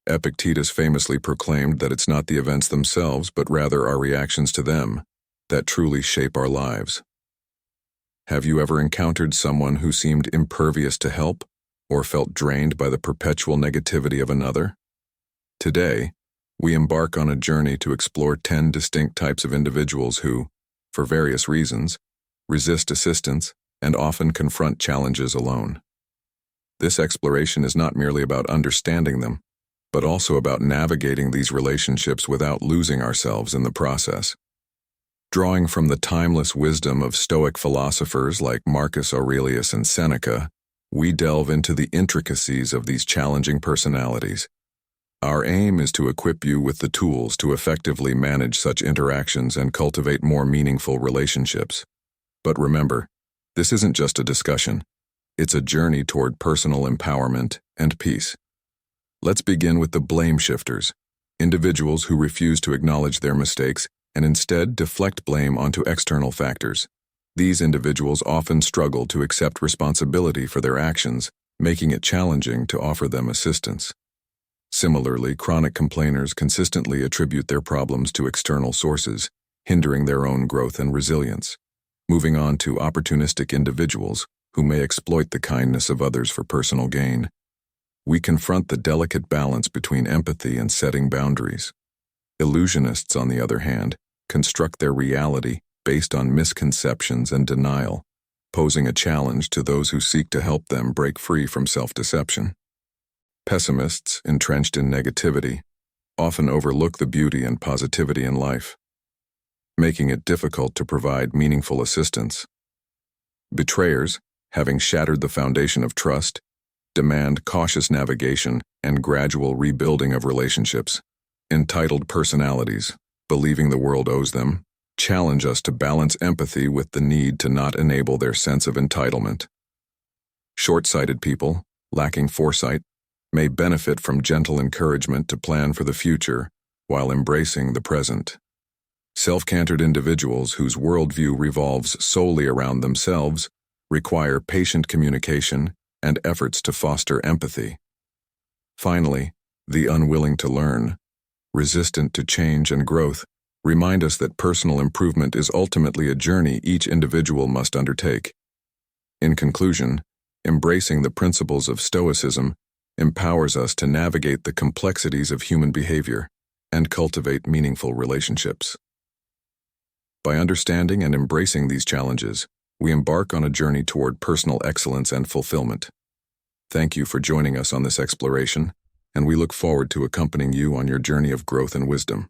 Epictetus famously proclaimed that it's not the events themselves, but rather our reactions to them, that truly shape our lives. Have you ever encountered someone who seemed impervious to help, or felt drained by the perpetual negativity of another? Today, we embark on a journey to explore 10 distinct types of individuals who, for various reasons, resist assistance and often confront challenges alone. This exploration is not merely about understanding them, but also about navigating these relationships without losing ourselves in the process. Drawing from the timeless wisdom of Stoic philosophers like Marcus Aurelius and Seneca, we delve into the intricacies of these challenging personalities. Our aim is to equip you with the tools to effectively manage such interactions and cultivate more meaningful relationships. But remember, this isn't just a discussion. It's a journey toward personal empowerment and peace. Let's begin with the blame shifters, individuals who refuse to acknowledge their mistakes and instead deflect blame onto external factors. These individuals often struggle to accept responsibility for their actions, making it challenging to offer them assistance. Similarly, chronic complainers consistently attribute their problems to external sources, hindering their own growth and resilience. Moving on to opportunistic individuals who may exploit the kindness of others for personal gain. We confront the delicate balance between empathy and setting boundaries. Illusionists, on the other hand, construct their reality based on misconceptions and denial, posing a challenge to those who seek to help them break free from self-deception. Pessimists, entrenched in negativity, often overlook the beauty and positivity in life, making it difficult to provide meaningful assistance. Betrayers, having shattered the foundation of trust, demand cautious navigation and gradual rebuilding of relationships. Entitled personalities, believing the world owes them, challenge us to balance empathy with the need to not enable their sense of entitlement. Short-sighted people, lacking foresight, may benefit from gentle encouragement to plan for the future while embracing the present. Self-centered individuals whose worldview revolves solely around themselves require patient communication and efforts to foster empathy. Finally, the unwilling to learn, resistant to change and growth, remind us that personal improvement is ultimately a journey each individual must undertake. In conclusion, embracing the principles of Stoicism empowers us to navigate the complexities of human behavior and cultivate meaningful relationships. By understanding and embracing these challenges, we embark on a journey toward personal excellence and fulfillment. Thank you for joining us on this exploration, and we look forward to accompanying you on your journey of growth and wisdom.